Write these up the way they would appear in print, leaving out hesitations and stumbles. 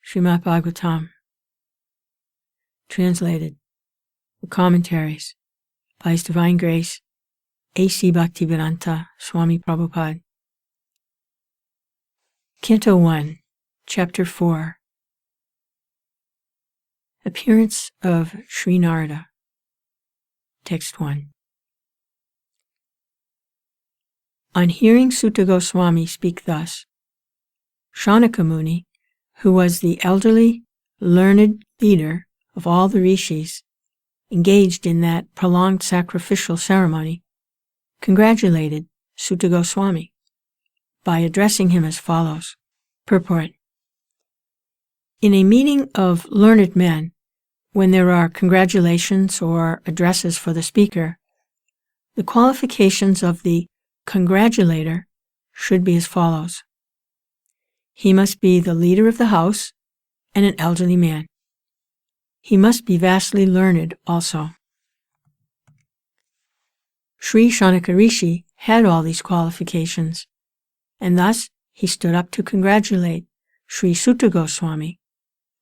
Srimad Bhagavatam. Translated with commentaries by His Divine Grace, A.C. Bhaktivedanta Swami Prabhupada. Canto 1, Chapter 4. Appearance of Sri Narada. Text 1. On hearing Sutta Goswami speak thus, Shaunaka Muni, who was the elderly, learned leader of all the rishis engaged in that prolonged sacrificial ceremony, congratulated Sutta Goswami by addressing him as follows. Purport. In a meeting of learned men, when there are congratulations or addresses for the speaker, the qualifications of the congratulator should be as follows. He must be the leader of the house and an elderly man. He must be vastly learned also. Sri Shaunaka Rishi had all these qualifications, and thus he stood up to congratulate Sri Sutta Goswami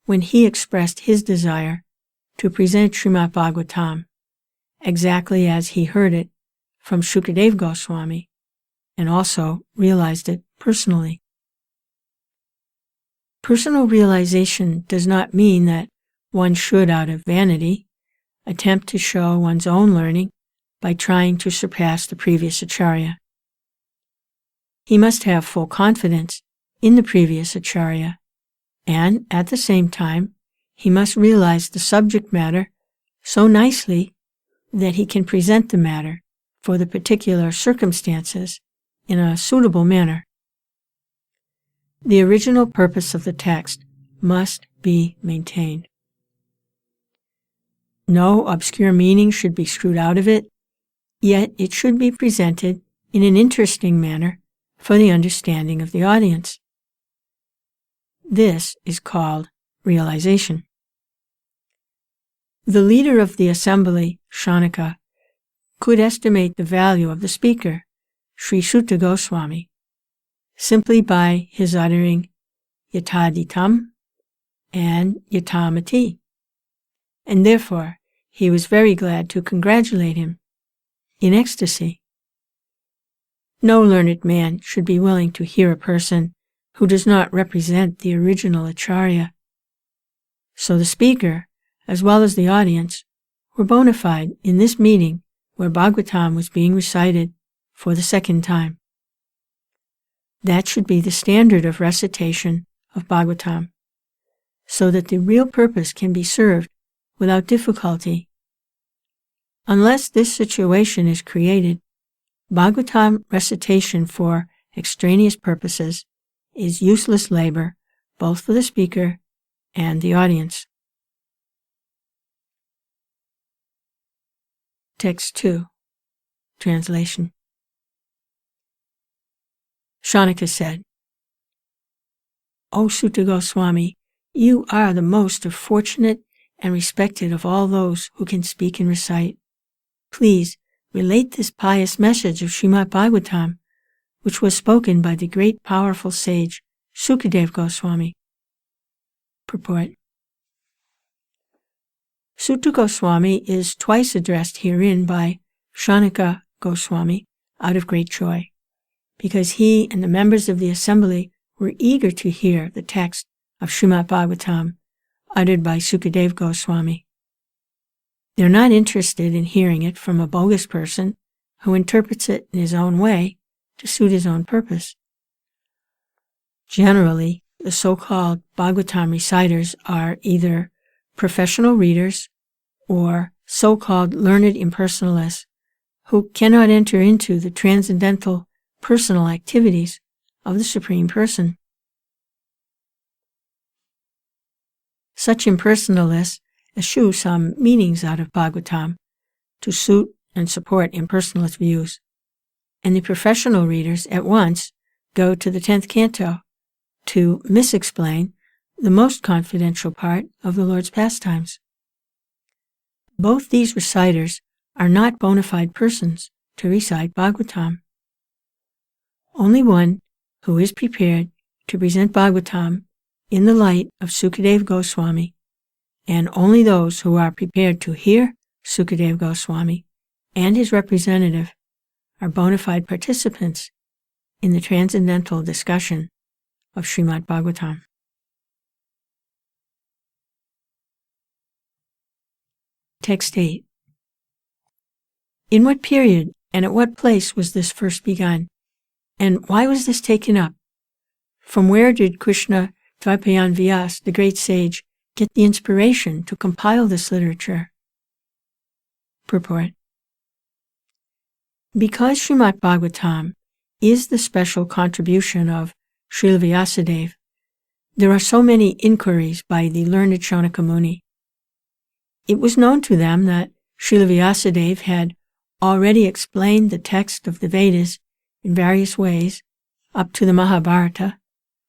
when he expressed his desire to present Srimad Bhagavatam exactly as he heard it from Shukadeva Goswami and also realized it personally. Personal realization does not mean that one should, out of vanity, attempt to show one's own learning by trying to surpass the previous acharya. He must have full confidence in the previous acharya, and at the same time, he must realize the subject matter so nicely that he can present the matter for the particular circumstances in a suitable manner. The original purpose of the text must be maintained. No obscure meaning should be screwed out of it, yet it should be presented in an interesting manner for the understanding of the audience. This is called realization. The leader of the assembly, Shaunaka, could estimate the value of the speaker, Sri Sutta Goswami, simply by his uttering yataditam and yatamati, and therefore he was very glad to congratulate him in ecstasy. No learned man should be willing to hear a person who does not represent the original acharya. So the speaker, as well as the audience, were bona fide in this meeting where Bhagavatam was being recited for the second time. That should be the standard of recitation of Bhagavatam, so that the real purpose can be served without difficulty. Unless this situation is created, Bhagavatam recitation for extraneous purposes is useless labor both for the speaker and the audience. Text 2. Translation. Shaunaka said, O Sutta Goswami, you are the most fortunate and respected of all those who can speak and recite. Please relate this pious message of Srimad Bhagavatam, which was spoken by the great powerful sage Shukadeva Goswami. Purport. Sutta Goswami is twice addressed herein by Shaunaka Goswami out of great joy, because he and the members of the assembly were eager to hear the text of Srimad Bhagavatam uttered by Shukadeva Goswami. They're not interested in hearing it from a bogus person who interprets it in his own way to suit his own purpose. Generally, the so-called Bhagavatam reciters are either professional readers or so-called learned impersonalists who cannot enter into the transcendental personal activities of the Supreme Person. Such impersonalists eschew some meanings out of Bhagavatam to suit and support impersonalist views, and the professional readers at once go to the 10th canto to misexplain the most confidential part of the Lord's pastimes. Both these reciters are not bona fide persons to recite Bhagavatam. Only one who is prepared to present Bhagavatam in the light of Sukadeva Goswami, and only those who are prepared to hear Sukadeva Goswami and his representative are bona fide participants in the transcendental discussion of Srimad Bhagavatam. Text 8. In what period and at what place was this first begun? And why was this taken up? From where did Krishna Dvaipayan Vyas, the great sage, get the inspiration to compile this literature? Purport. Because Srimad Bhagavatam is the special contribution of Srila Vyasadeva, there are so many inquiries by the learned Shaunaka Muni. It was known to them that Srila Vyasadeva had already explained the text of the Vedas in various ways up to the Mahabharata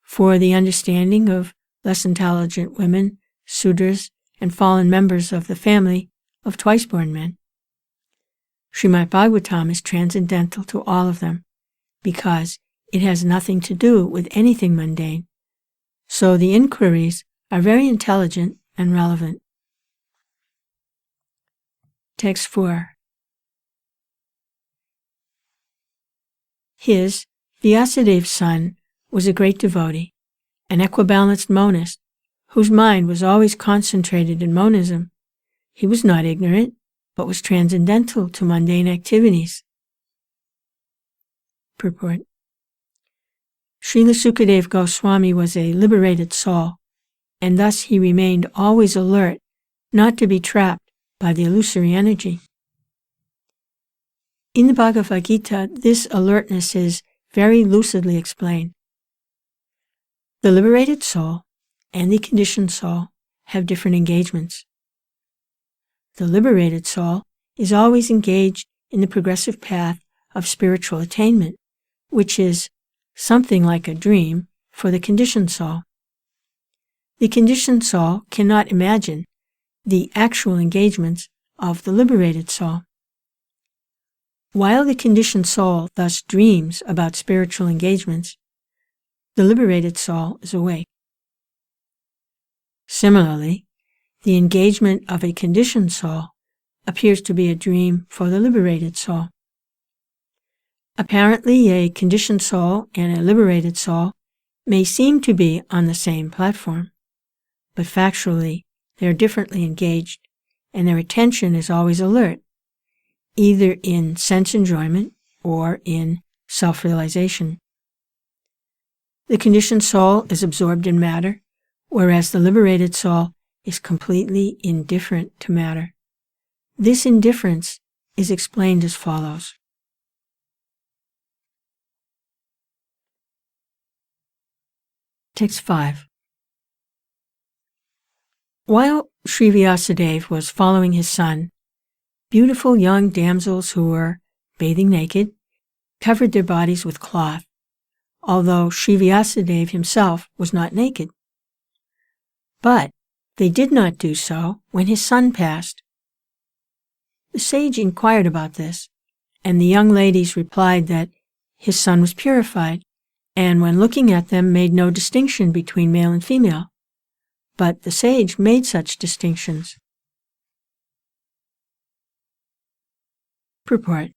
for the understanding of less intelligent women, Sudras, and fallen members of the family of twice-born men. Srimad Bhagavatam is transcendental to all of them because it has nothing to do with anything mundane, so the inquiries are very intelligent and relevant. Text 4. His, Vyasadeva's son, was a great devotee, an equibalanced monist, whose mind was always concentrated in monism. He was not ignorant, but was transcendental to mundane activities. Purport. Srila Sukadeva Goswami was a liberated soul, and thus he remained always alert not to be trapped by the illusory energy. In the Bhagavad Gita, this alertness is very lucidly explained. The liberated soul and the conditioned soul have different engagements. The liberated soul is always engaged in the progressive path of spiritual attainment, which is something like a dream for the conditioned soul. The conditioned soul cannot imagine the actual engagements of the liberated soul. While the conditioned soul thus dreams about spiritual engagements, the liberated soul is awake. Similarly, the engagement of a conditioned soul appears to be a dream for the liberated soul. Apparently, a conditioned soul and a liberated soul may seem to be on the same platform, but factually they are differently engaged, and their attention is always alert, either in sense enjoyment or in self-realization. The conditioned soul is absorbed in matter, whereas the liberated soul is completely indifferent to matter. This indifference is explained as follows. Text 5. While Sri Vyasadeva was following his son, beautiful young damsels who were bathing naked covered their bodies with cloth, although Sri Vyasadeva himself was not naked. But they did not do so when his son passed. The sage inquired about this, and the young ladies replied that his son was purified, and when looking at them made no distinction between male and female. But the sage made such distinctions. Purport.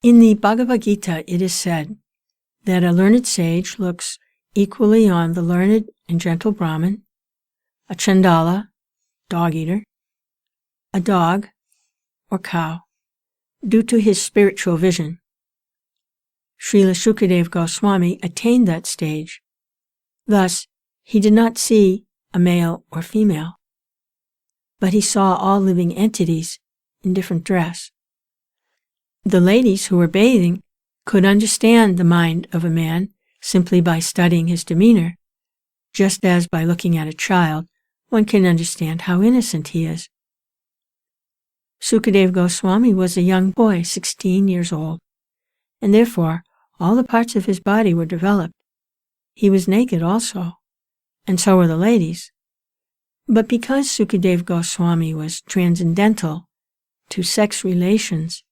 In the Bhagavad Gita it is said that a learned sage looks equally on the learned and gentle Brahmin, a Chandala, dog-eater, a dog, or cow, due to his spiritual vision. Srila Sukadeva Goswami attained that stage. Thus, he did not see a male or female, but he saw all living entities in different dress. The ladies who were bathing could understand the mind of a man simply by studying his demeanor, just as by looking at a child one can understand how innocent he is. Sukadeva Goswami was a young boy, 16 years old, and therefore all the parts of his body were developed. He was naked also, and so were the ladies. But because Sukadeva Goswami was transcendental to sex relations,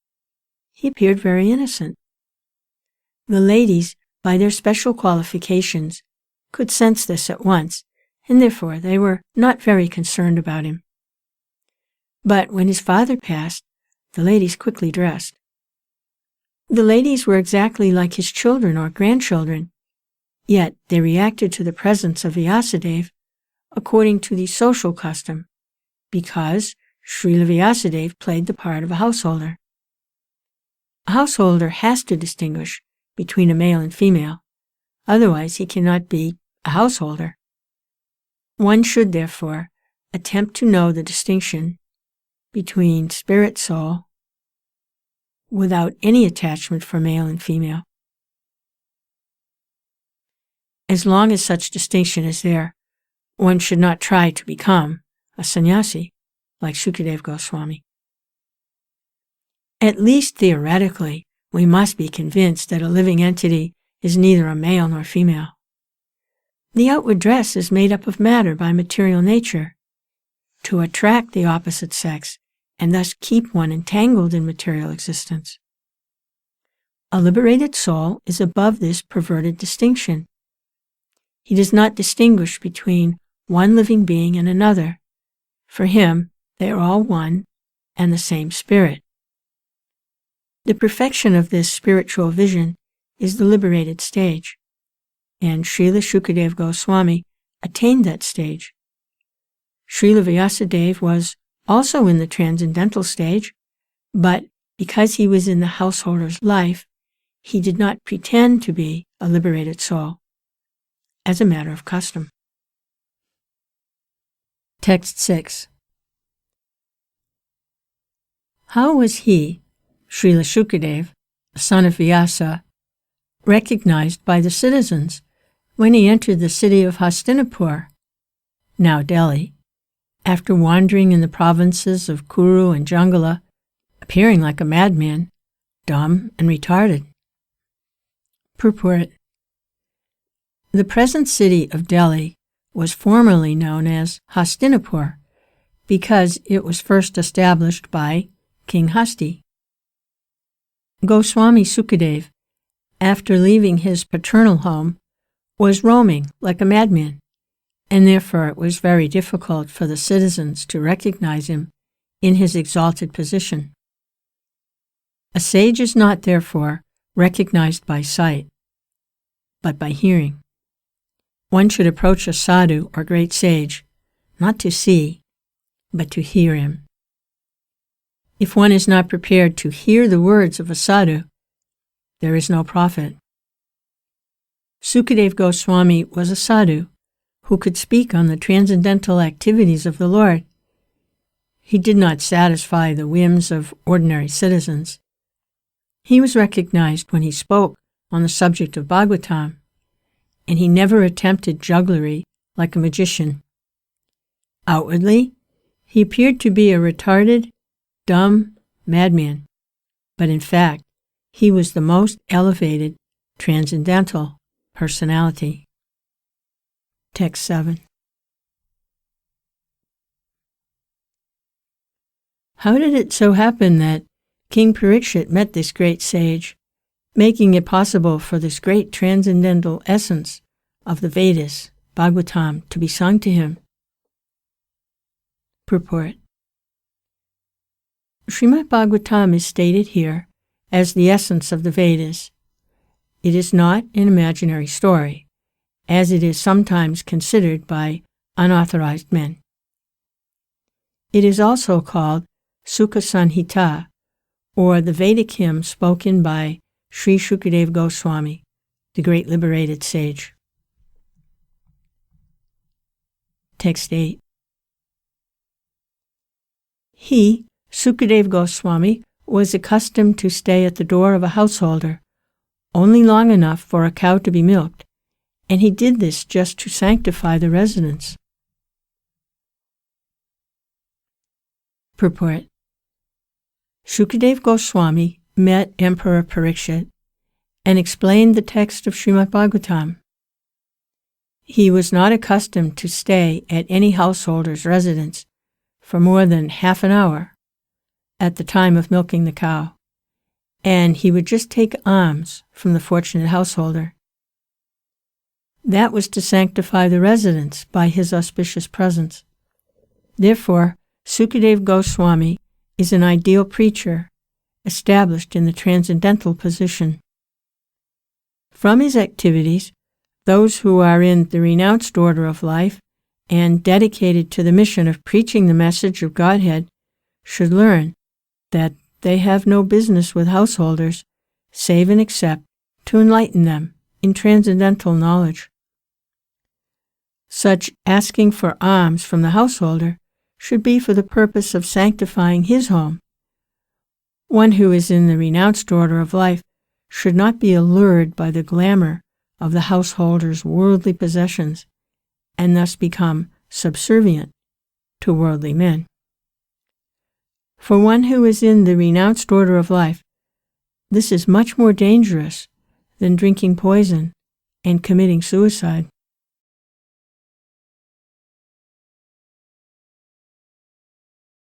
he appeared very innocent. The ladies by their special qualifications, could sense this at once, and therefore they were not very concerned about him. But when his father passed, the ladies quickly dressed. The ladies were exactly like his children or grandchildren, yet they reacted to the presence of Vyasadeva according to the social custom, because Srila Vyasadeva played the part of a householder. A householder has to distinguish between a male and female, otherwise he cannot be a householder. One should, therefore, attempt to know the distinction between spirit soul without any attachment for male and female. As long as such distinction is there, one should not try to become a sannyasi like Shukadeva Goswami. At least theoretically, we must be convinced that a living entity is neither a male nor female. The outward dress is made up of matter by material nature to attract the opposite sex and thus keep one entangled in material existence. A liberated soul is above this perverted distinction. He does not distinguish between one living being and another. For him, they are all one and the same spirit. The perfection of this spiritual vision is the liberated stage, and Srila Shukadeva Goswami attained that stage. Srila Vyasadeva was also in the transcendental stage, but because he was in the householder's life, he did not pretend to be a liberated soul, as a matter of custom. Text 6. How was he, Srila Shukadeva, son of Vyasa, recognized by the citizens when he entered the city of Hastinapur, now Delhi, after wandering in the provinces of Kuru and Jangala, appearing like a madman, dumb and retarded? Purport. The present city of Delhi was formerly known as Hastinapur because it was first established by King Hasti. Goswami Sukadeva, after leaving his paternal home, was roaming like a madman, and therefore it was very difficult for the citizens to recognize him in his exalted position. A sage is not, therefore, recognized by sight, but by hearing. One should approach a sadhu or great sage, not to see, but to hear him. If one is not prepared to hear the words of a sadhu, there is no profit. Sukadeva Goswami was a sadhu who could speak on the transcendental activities of the Lord. He did not satisfy the whims of ordinary citizens. He was recognized when he spoke on the subject of Bhagavatam, and he never attempted jugglery like a magician. Outwardly, he appeared to be a retarded, dumb madman, but in fact, he was the most elevated, transcendental personality. Text 7. How did it so happen that King Parikshit met this great sage, making it possible for this great transcendental essence of the Vedas, Bhagavatam, to be sung to him? Purport. Srimad Bhagavatam is stated here as the essence of the Vedas. It is not an imaginary story, as it is sometimes considered by unauthorized men. It is also called Sukha Sanhita, or the Vedic hymn spoken by Sri Shukadeva Goswami, the great liberated sage. Text 8. He, Sukadeva Goswami, was accustomed to stay at the door of a householder only long enough for a cow to be milked, and he did this just to sanctify the residence. Purport. Shukadeva Goswami met Emperor Parikshit and explained the text of Srimad Bhagavatam. He was not accustomed to stay at any householder's residence for more than half an hour at the time of milking the cow, and he would just take alms from the fortunate householder. That was to sanctify the residents by his auspicious presence. Therefore, Sukadeva Goswami is an ideal preacher, established in the transcendental position. From his activities, those who are in the renounced order of life and dedicated to the mission of preaching the message of Godhead should learn that they have no business with householders save and except to enlighten them in transcendental knowledge. Such asking for alms from the householder should be for the purpose of sanctifying his home. One who is in the renounced order of life should not be allured by the glamour of the householder's worldly possessions and thus become subservient to worldly men. For one who is in the renounced order of life, this is much more dangerous than drinking poison and committing suicide.